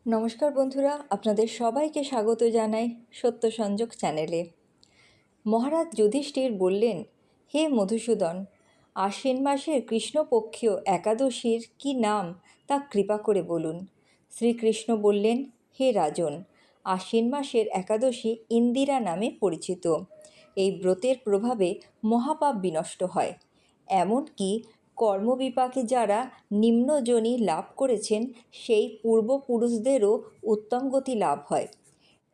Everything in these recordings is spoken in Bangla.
নমস্কার বন্ধুরা, আপনাদের সবাইকে স্বাগত জানাই সত্য সংযোগ চ্যানেলে। মহারাজ যুধিষ্ঠির বললেন, হে মধুসূদন, আশ্বিন মাসের কৃষ্ণপক্ষীয় একাদশীর কি নাম তা কৃপা করে বলুন। শ্রীকৃষ্ণ বললেন, হে রাজন, আশ্বিন মাসের একাদশী ইন্দিরা নামে পরিচিত। এই ব্রতের প্রভাবে মহাপাপ বিনষ্ট হয়। এমনকি কর্মবিপাকে যারা নিম্নজনী লাভ করেছেন সেই পূর্বপুরুষদেরও উত্তম গতি লাভ হয়।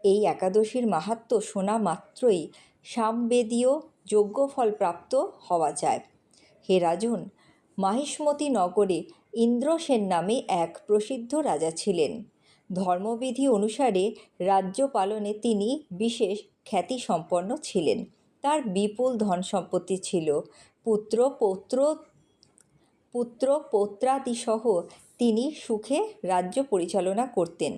এই একাদশীর মাহাত্ম্য শোনা মাত্রই সামবেদীয় যজ্ঞফল প্রাপ্ত হওয়া যায়। হে রাজন, মাহিষ্মতি নগরে ইন্দ্রসেন নামে এক প্রসিদ্ধ রাজা ছিলেন। ধর্মবিধি অনুসারে রাজ্য পালনে তিনি বিশেষ খ্যাতিসম্পন্ন ছিলেন। তার বিপুল ধন সম্পত্তি ছিল। পুত্র পৌত্রাদিসহ তিনি সুখে রাজ্য পরিচালনা করতেন।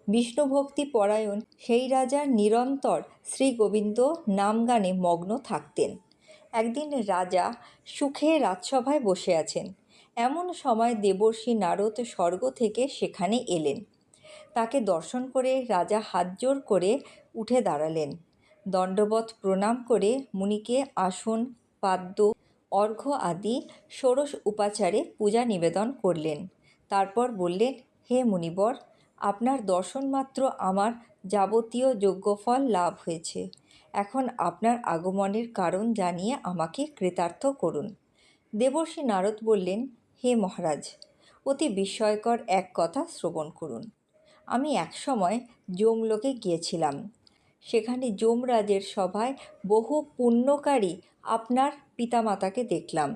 বিষ্ণুভক্তি পরায়ণ সেই রাজা নিরন্তর শ্রীগোবিন্দ নামগানে মগ্ন থাকতেন। একদিন রাজা সুখে রাজসভায় বসে আছেন। এমন সময় দেবর্ষি নারদ স্বর্গ থেকে সেখানে এলেন। তাকে দর্শন করে রাজা হাতজোড় করে উঠে দাঁড়ালেন। দণ্ডবৎ প্রণাম করে মুনিকে আসন, পাদ্য, অর্ঘ্য আদি ষোড়শ উপাচারে পূজা নিবেদন করলেন। তারপর বললেন, হে মুনিবর, আপনার দর্শন মাত্র আমার যাবতীয় যজ্ঞফল লাভ হয়েছে। এখন আপনার আগমনের কারণ জানিয়ে আমাকে কৃতার্থ করুন। দেবর্ষি নারদ বললেন, হে মহারাজ, অতি বিস্ময়কর এক কথা শ্রবণ করুন। আমি একসময় যমলোকে গিয়েছিলাম। সেখানে যমরাজের সভায় বহু পুণ্যকারী আপনার পিতামাতাকে দেখলাম।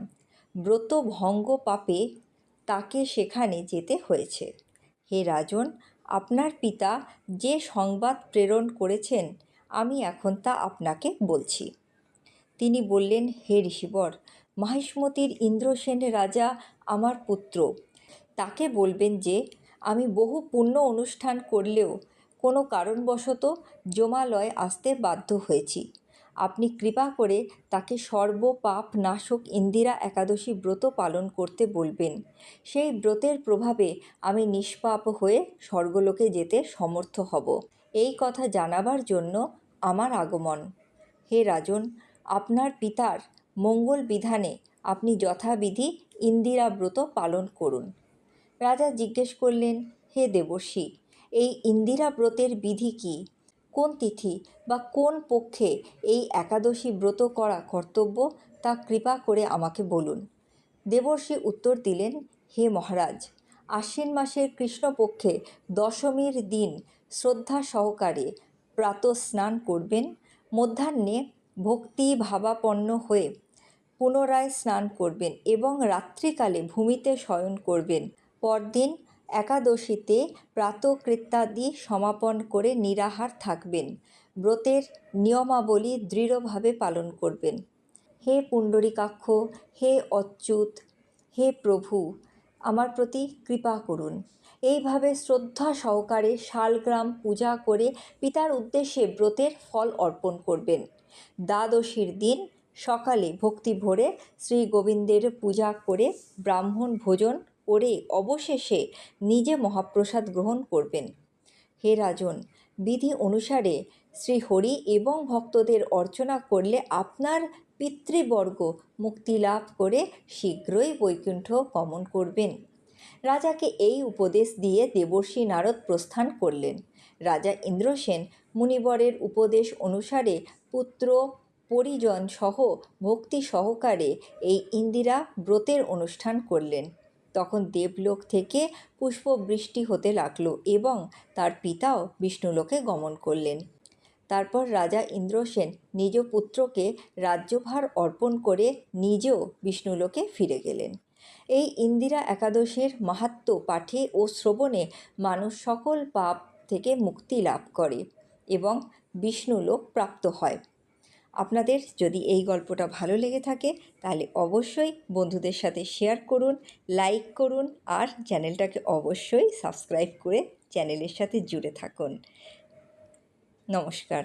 ব্রত ভঙ্গ পাপে তাকে সেখানে যেতে হয়েছে। হে রাজন, আপনার পিতা যে সংবাদ প্রেরণ করেছেন আমি এখন তা আপনাকে বলছি। তিনি বললেন, হে ঋষিবর, মাহিষ্মতির ইন্দ্রসেন রাজা আমার পুত্র। তাকে বলবেন যে আমি বহু পুণ্য অনুষ্ঠান করলেও কোনো কারণবশত যমালয় আসতে বাধ্য হয়েছি। আপনি কৃপা করে তাকে সর্বপাপ নাশক ইন্দিরা একাদশী ব্রত পালন করতে বলবেন। সেই ব্রতের প্রভাবে আমি নিষ্পাপ হয়ে স্বর্গলোকে যেতে সমর্থ হব। এই কথা জানাবার জন্য আমার আগমন। হে রাজন, আপনার পিতার মঙ্গল বিধানে আপনি যথাবিধি ইন্দিরা ব্রত পালন করুন। রাজা জিজ্ঞেস করলেন, হে দেবর্ষি, এই ইন্দিরা ব্রতের বিধি কি? কোন তিথি বা কোন পক্ষে এই একাদশী ব্রত করা কর্তব্য তা কৃপা করে আমাকে বলুন। দেবর্ষি উত্তর দিলেন, হে মহারাজ, আশ্বিন মাসের কৃষ্ণপক্ষে দশমীর দিন শ্রদ্ধা সহকারে প্রাতঃস্নান করবেন। মধ্যাহ্নে ভক্তি ভাবাপন্ন হয়ে পুনরায় স্নান করবেন এবং রাত্রিকালে ভূমিতে শয়ন করবেন। পরদিন একাদশীতে প্রাতকৃত্যাদি সমাপন করে নিরাহার থাকবেন। ব্রতের নিয়মাবলী দৃঢ়ভাবে পালন করবেন। হে পুণ্ডরীকাক্ষ, হে অচ্যুত, হে প্রভু, আমার প্রতি কৃপা করুন। এইভাবে শ্রদ্ধা সহকারে শালগ্রাম পূজা করে পিতার উদ্দেশ্যে ব্রতের ফল অর্পণ করবেন। দ্বাদশীর দিন সকালে ভক্তি ভরে শ্রী গোবিন্দের পূজা করে ব্রাহ্মণ ভোজন করে অবশেষে নিজে মহাপ্রসাদ গ্রহণ করবেন। হে রাজন, বিধি অনুসারে শ্রীহরি এবং ভক্তদের অর্চনা করলে আপনার পিতৃবর্গ মুক্তি লাভ করে শীঘ্রই বৈকুণ্ঠ গমন করবেন। রাজাকে এই উপদেশ দিয়ে দেবর্ষি নারদ প্রস্থান করলেন। রাজা ইন্দ্রসেন মুনিবরের উপদেশ অনুসারে পুত্র পরিজন সহ ভক্তি সহকারে এই ইন্দিরা ব্রতের অনুষ্ঠান করলেন। তখন দেবলোক থেকে পুষ্পবৃষ্টি হতে লাগল এবং তার পিতাও বিষ্ণুলোকে গমন করলেন। তারপর রাজা ইন্দ্রসেন নিজ পুত্রকে রাজ্যভার অর্পণ করে নিজেও বিষ্ণুলোকে ফিরে গেলেন। এই ইন্দিরা একাদশীর মাহাত্ম্য পাঠে ও শ্রবণে মানুষ সকল পাপ থেকে মুক্তি লাভ করে এবং বিষ্ণুলোক প্রাপ্ত হয়। আপনাদের যদি এই গল্পটা ভালো লেগে থাকে তাহলে অবশ্যই বন্ধুদের সাথে শেয়ার করুন, লাইক করুন আর চ্যানেলটাকে অবশ্যই সাবস্ক্রাইব করে চ্যানেলের সাথে জুড়ে থাকুন। নমস্কার।